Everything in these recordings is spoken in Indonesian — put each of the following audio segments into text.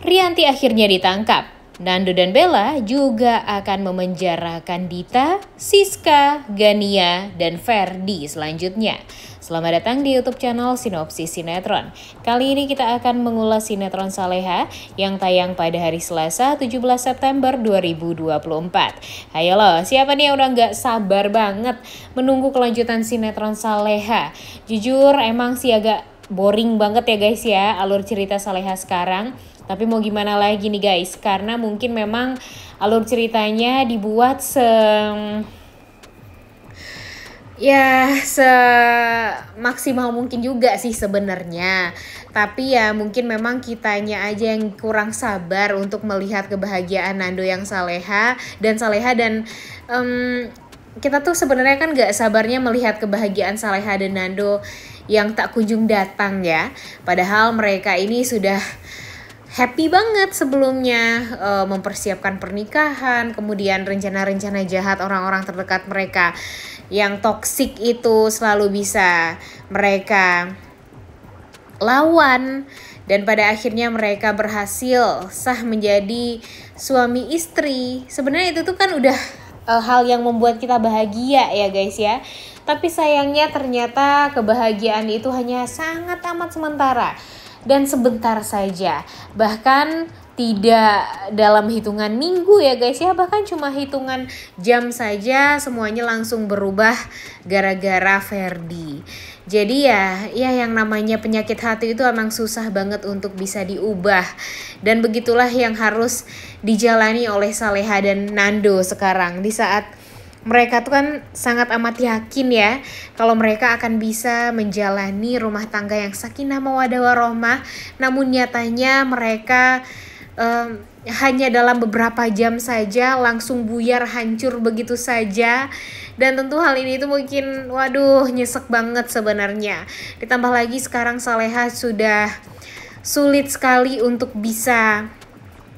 Rianti akhirnya ditangkap. Nando dan Bella juga akan memenjarakan Dita, Siska, Gania, dan Ferdi selanjutnya. Selamat datang di YouTube channel Sinopsis Sinetron. Kali ini kita akan mengulas sinetron Saleha yang tayang pada hari Selasa 17 September 2024. Ayo loh, siapa nih yang udah gak sabar banget menunggu kelanjutan sinetron Saleha? Jujur emang sih agak boring banget ya guys ya alur cerita Saleha sekarang. Tapi mau gimana lagi nih guys, karena mungkin memang alur ceritanya dibuat semaksimal mungkin juga sih sebenarnya. Tapi ya mungkin memang kitanya aja yang kurang sabar untuk melihat kebahagiaan Nando yang Saleha dan kita tuh sebenarnya kan gak sabarnya melihat kebahagiaan Saleha dan Nando yang tak kunjung datang ya. Padahal mereka ini sudah happy banget sebelumnya mempersiapkan pernikahan, kemudian rencana-rencana jahat orang-orang terdekat mereka yang toksik itu selalu bisa mereka lawan, dan pada akhirnya mereka berhasil sah menjadi suami istri. Sebenarnya itu tuh kan udah hal yang membuat kita bahagia ya guys ya. Tapi sayangnya ternyata kebahagiaan itu hanya sangat amat sementara dan sebentar saja, bahkan tidak dalam hitungan minggu ya guys ya, bahkan cuma hitungan jam saja semuanya langsung berubah gara-gara Ferdi. Jadi ya yang namanya penyakit hati itu emang susah banget untuk bisa diubah, dan begitulah yang harus dijalani oleh Saleha dan Nando sekarang di saat mereka tuh kan sangat amat yakin ya kalau mereka akan bisa menjalani rumah tangga yang sakinah mawaddah warahmah. Namun nyatanya mereka hanya dalam beberapa jam saja langsung buyar, hancur begitu saja. Dan tentu hal ini tuh mungkin nyesek banget sebenarnya. Ditambah lagi sekarang Saleha sudah sulit sekali untuk bisa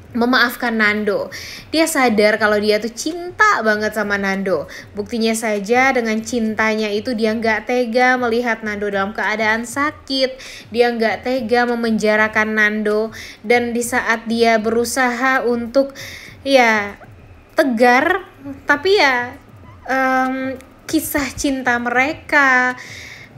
memaafkan Nando. Dia sadar kalau dia tuh cinta banget sama Nando. Buktinya saja dengan cintanya itu dia gak tega melihat Nando dalam keadaan sakit. Dia gak tega memenjarakan Nando. Dan di saat dia berusaha untuk tegar, tapi kisah cinta mereka,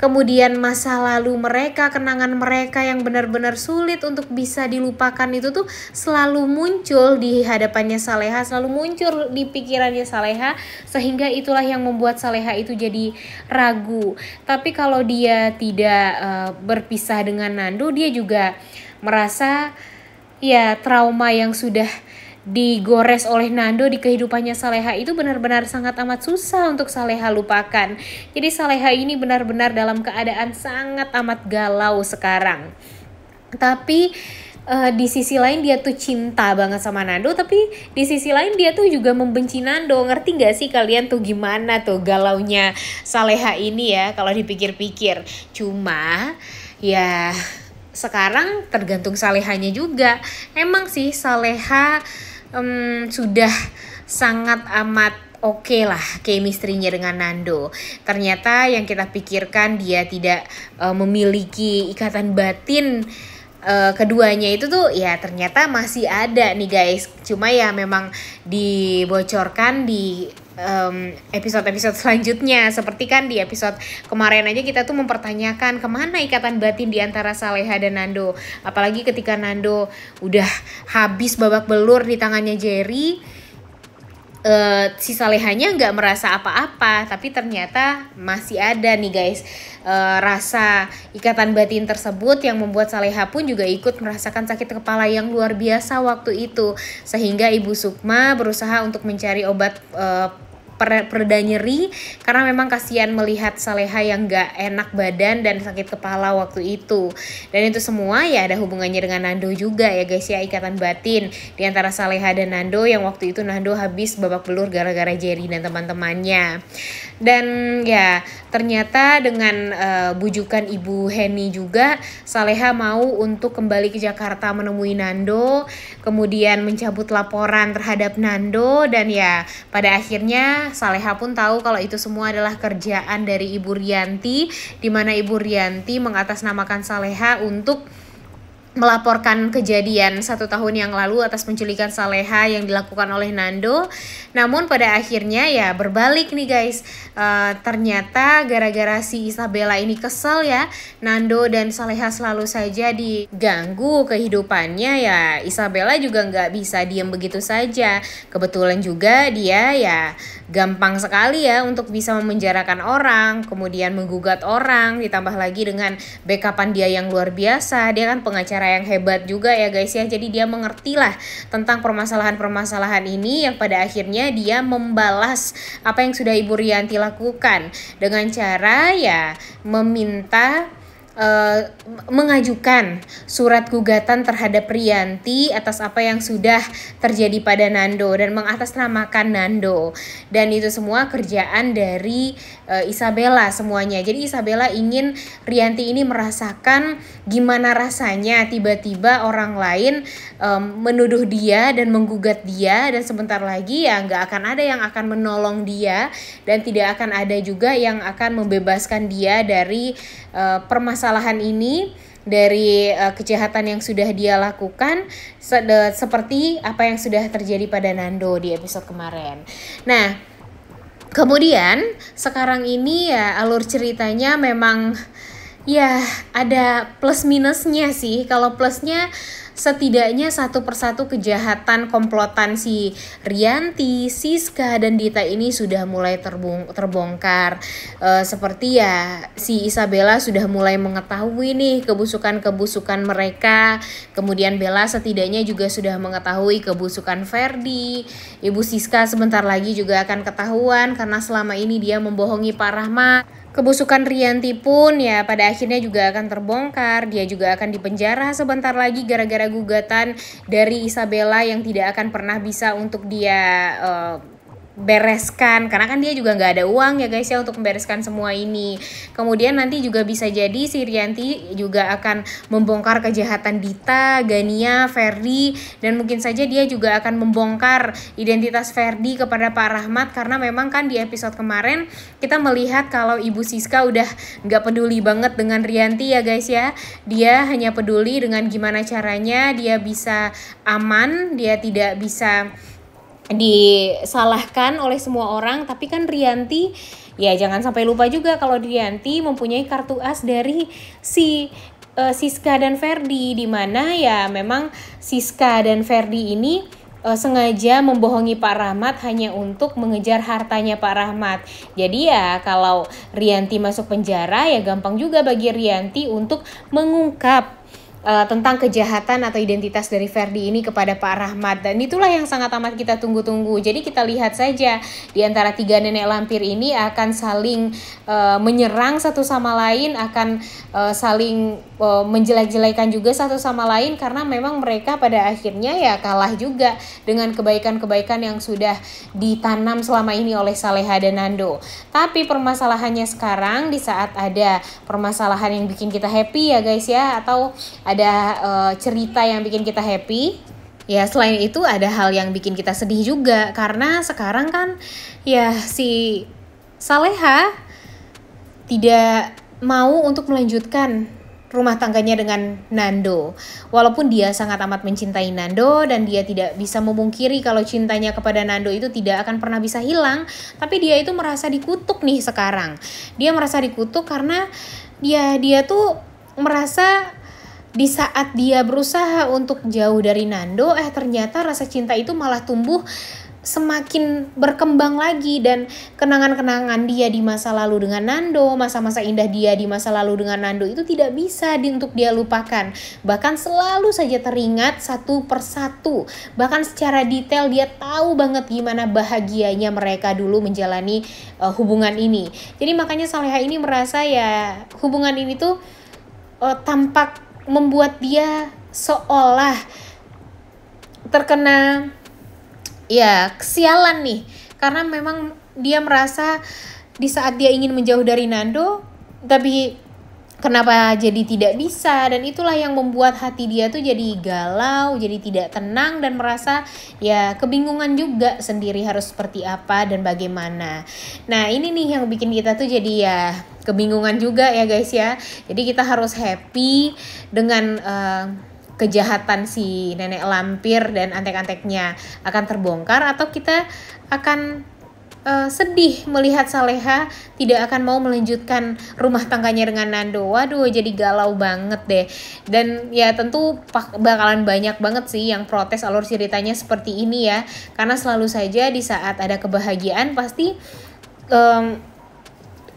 kemudian masa lalu mereka, kenangan mereka yang benar-benar sulit untuk bisa dilupakan itu tuh selalu muncul di hadapannya Saleha, selalu muncul di pikirannya Saleha, sehingga itulah yang membuat Saleha itu jadi ragu. Tapi kalau dia tidak berpisah dengan Nando, dia juga merasa trauma yang sudah digores oleh Nando di kehidupannya Saleha itu benar-benar sangat amat susah untuk Saleha lupakan. Jadi Saleha ini benar-benar dalam keadaan sangat amat galau sekarang. Tapi di sisi lain dia tuh cinta banget sama Nando, tapi di sisi lain dia tuh juga membenci Nando. Ngerti gak sih kalian tuh gimana tuh galaunya Saleha ini ya kalau dipikir-pikir. Cuma sekarang tergantung Salehanya juga. Emang sih Saleha sudah sangat amat oke lah chemistry-nya dengan Nando. Ternyata yang kita pikirkan dia tidak memiliki ikatan batin keduanya itu tuh ternyata masih ada nih guys. Cuma memang dibocorkan di episode-episode selanjutnya. Seperti kan di episode kemarin aja kita tuh mempertanyakan kemana ikatan batin di antara Saleha dan Nando. Apalagi ketika Nando udah habis babak belur di tangannya Jerry, si Salehanya nggak merasa apa-apa, tapi ternyata masih ada nih guys rasa ikatan batin tersebut yang membuat Saleha pun juga ikut merasakan sakit kepala yang luar biasa waktu itu, sehingga Ibu Sukma berusaha untuk mencari obat pereda nyeri karena memang kasihan melihat Saleha yang gak enak badan dan sakit kepala waktu itu. Dan itu semua ada hubungannya dengan Nando juga ya guys ya, ikatan batin di antara Saleha dan Nando yang waktu itu Nando habis babak belur gara-gara Jerry dan teman-temannya. Dan ternyata dengan bujukan Ibu Heni juga Saleha mau untuk kembali ke Jakarta menemui Nando, kemudian mencabut laporan terhadap Nando, dan pada akhirnya Saleha pun tahu kalau itu semua adalah kerjaan dari Ibu Rianti, di mana Ibu Rianti mengatasnamakan Saleha untuk melaporkan kejadian 1 tahun yang lalu atas penculikan Saleha yang dilakukan oleh Nando. Namun pada akhirnya ya berbalik nih guys. Ternyata gara-gara si Isabella ini kesel ya, Nando dan Saleha selalu saja diganggu kehidupannya ya. Isabella juga nggak bisa diem begitu saja. Kebetulan juga dia ya gampang sekali ya untuk bisa memenjarakan orang, kemudian menggugat orang, ditambah lagi dengan backupan dia yang luar biasa. Dia kan pengacara yang hebat juga ya guys ya. Jadi dia mengerti lah tentang permasalahan-permasalahan ini, yang pada akhirnya dia membalas apa yang sudah Ibu Rianti lakukan dengan cara ya meminta mengajukan surat gugatan terhadap Rianti atas apa yang sudah terjadi pada Nando dan mengatasnamakan Nando. Dan itu semua kerjaan dari Isabella semuanya. Jadi Isabella ingin Rianti ini merasakan gimana rasanya tiba-tiba orang lain menuduh dia dan menggugat dia, dan sebentar lagi ya nggak akan ada yang akan menolong dia, dan tidak akan ada juga yang akan membebaskan dia dari permasalahan ini, dari kejahatan yang sudah dia lakukan, seperti apa yang sudah terjadi pada Nando di episode kemarin. Nah, kemudian sekarang ini ya alur ceritanya memang ya ada plus minusnya sih. Kalau plusnya setidaknya satu persatu kejahatan komplotan si Rianti, Siska, dan Dita ini sudah mulai terbongkar. Seperti ya si Isabella sudah mulai mengetahui nih kebusukan-kebusukan mereka. Kemudian Bella setidaknya juga sudah mengetahui kebusukan Ferdi. Ibu Siska sebentar lagi juga akan ketahuan karena selama ini dia membohongi Pak Rahmat. Kebusukan Rianti pun ya pada akhirnya juga akan terbongkar. Dia juga akan dipenjara sebentar lagi gara-gara gugatan dari Isabella yang tidak akan pernah bisa untuk dia bereskan, karena kan dia juga nggak ada uang ya guys ya untuk membereskan semua ini. Kemudian nanti juga bisa jadi si Rianti juga akan membongkar kejahatan Dita, Gania, Ferdi, dan mungkin saja dia juga akan membongkar identitas Ferdi kepada Pak Rahmat, karena memang kan di episode kemarin kita melihat kalau Ibu Siska udah nggak peduli banget dengan Rianti ya guys ya. Dia hanya peduli dengan gimana caranya dia bisa aman, dia tidak bisa disalahkan oleh semua orang. Tapi kan Rianti ya jangan sampai lupa juga kalau Rianti mempunyai kartu as dari si Siska dan Ferdi, di mana ya memang Siska dan Ferdi ini sengaja membohongi Pak Rahmat hanya untuk mengejar hartanya Pak Rahmat. Jadi ya kalau Rianti masuk penjara ya gampang juga bagi Rianti untuk mengungkap tentang kejahatan atau identitas dari Ferdi ini kepada Pak Rahmat. Dan itulah yang sangat amat kita tunggu-tunggu. Jadi kita lihat saja di antara 3 nenek lampir ini akan saling menyerang satu sama lain, akan saling menjelek-jelekan juga satu sama lain, karena memang mereka pada akhirnya ya kalah juga dengan kebaikan-kebaikan yang sudah ditanam selama ini oleh Saleha dan Nando. Tapi permasalahannya sekarang di saat ada permasalahan yang bikin kita happy ya guys ya, atau ada cerita yang bikin kita happy, ya selain itu ada hal yang bikin kita sedih juga. Karena sekarang kan ya si Saleha tidak mau untuk melanjutkan rumah tangganya dengan Nando. Walaupun dia sangat amat mencintai Nando dan dia tidak bisa memungkiri kalau cintanya kepada Nando itu tidak akan pernah bisa hilang, tapi dia itu merasa dikutuk nih sekarang. Dia merasa dikutuk karena dia tuh merasa di saat dia berusaha untuk jauh dari Nando, ternyata rasa cinta itu malah tumbuh semakin berkembang lagi, dan kenangan-kenangan dia di masa lalu dengan Nando, masa-masa indah dia di masa lalu dengan Nando itu tidak bisa untuk dia lupakan. Bahkan selalu saja teringat satu persatu. Bahkan secara detail dia tahu banget gimana bahagianya mereka dulu menjalani hubungan ini. Jadi makanya Saleha ini merasa ya hubungan ini tuh tampak membuat dia seolah terkena ya kesialan nih, karena memang dia merasa di saat dia ingin menjauh dari Nando tapi kenapa jadi tidak bisa, dan itulah yang membuat hati dia tuh jadi galau, jadi tidak tenang, dan merasa ya kebingungan juga sendiri harus seperti apa dan bagaimana. Nah ini nih yang bikin kita tuh jadi ya kebingungan juga ya guys ya. Jadi kita harus happy dengan kejahatan si nenek lampir dan antek-anteknya akan terbongkar, atau kita akan sedih melihat Saleha tidak akan mau melanjutkan rumah tangganya dengan Nando. Waduh, jadi galau banget deh. Dan ya tentu bakalan banyak banget sih yang protes alur ceritanya seperti ini ya, karena selalu saja di saat ada kebahagiaan pasti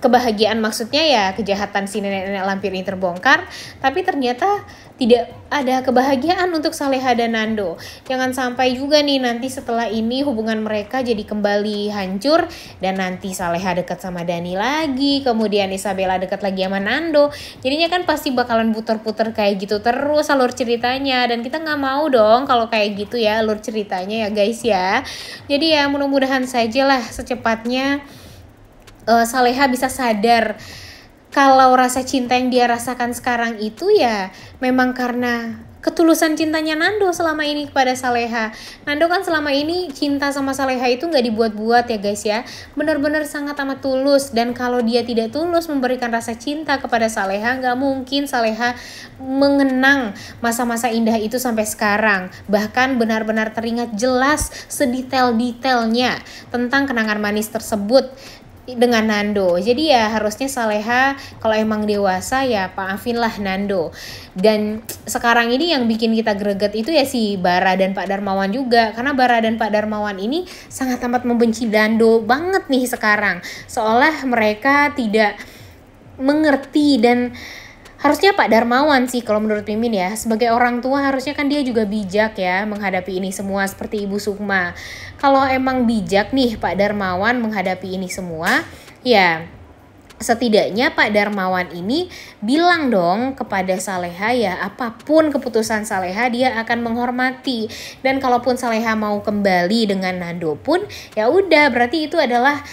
kebahagiaan, maksudnya ya kejahatan si nenek-nenek lampir ini terbongkar, tapi ternyata tidak ada kebahagiaan untuk Saleha dan Nando. Jangan sampai juga nih nanti setelah ini hubungan mereka jadi kembali hancur, dan nanti Saleha dekat sama Dani lagi, kemudian Isabella dekat lagi sama Nando. Jadinya kan pasti bakalan puter-puter kayak gitu terus alur ceritanya, dan kita nggak mau dong kalau kayak gitu ya alur ceritanya ya guys ya. Jadi ya mudah-mudahan saja lah secepatnya Saleha bisa sadar kalau rasa cinta yang dia rasakan sekarang itu ya memang karena ketulusan cintanya Nando selama ini kepada Saleha. Nando kan selama ini cinta sama Saleha itu nggak dibuat-buat ya guys ya, benar-benar sangat amat tulus. Dan kalau dia tidak tulus memberikan rasa cinta kepada Saleha, nggak mungkin Saleha mengenang masa-masa indah itu sampai sekarang. Bahkan benar-benar teringat jelas sedetail-detailnya tentang kenangan manis tersebut dengan Nando. Jadi ya harusnya Saleha kalau emang dewasa ya maafinlah Nando. Dan sekarang ini yang bikin kita greget itu ya si Bara dan Pak Darmawan juga, karena Bara dan Pak Darmawan ini sangat amat membenci Nando banget nih sekarang, seolah mereka tidak mengerti. Dan harusnya Pak Darmawan sih kalau menurut Mimin ya, sebagai orang tua harusnya kan dia juga bijak ya menghadapi ini semua seperti Ibu Sukma. Kalau emang bijak nih Pak Darmawan menghadapi ini semua, ya setidaknya Pak Darmawan ini bilang dong kepada Saleha ya apapun keputusan Saleha dia akan menghormati. Dan kalaupun Saleha mau kembali dengan Nando pun ya udah, berarti itu adalah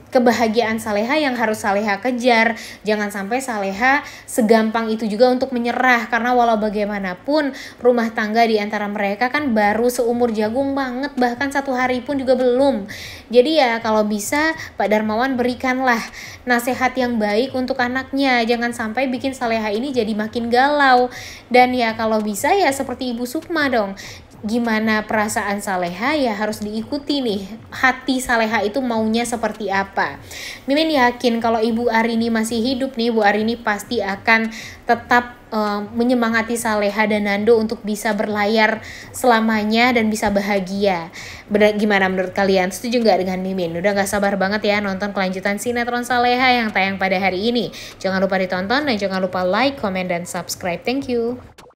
kebahagiaan Saleha yang harus Saleha kejar. Jangan sampai Saleha segampang itu juga untuk menyerah, karena walau bagaimanapun rumah tangga di antara mereka kan baru seumur jagung banget, bahkan 1 hari pun juga belum. Jadi ya kalau bisa Pak Darmawan berikanlah nasihat yang baik untuk anaknya, jangan sampai bikin Saleha ini jadi makin galau. Dan ya kalau bisa ya seperti Ibu Sukma dong, gimana perasaan Saleha ya harus diikuti nih, hati Saleha itu maunya seperti apa. Mimin yakin kalau Ibu Arini masih hidup nih, Bu Arini pasti akan tetap menyemangati Saleha dan Nando untuk bisa berlayar selamanya dan bisa bahagia. Gimana menurut kalian? Setuju nggak dengan Mimin? Udah nggak sabar banget ya nonton kelanjutan sinetron Saleha yang tayang pada hari ini. Jangan lupa ditonton dan jangan lupa like, comment, dan subscribe. Thank you.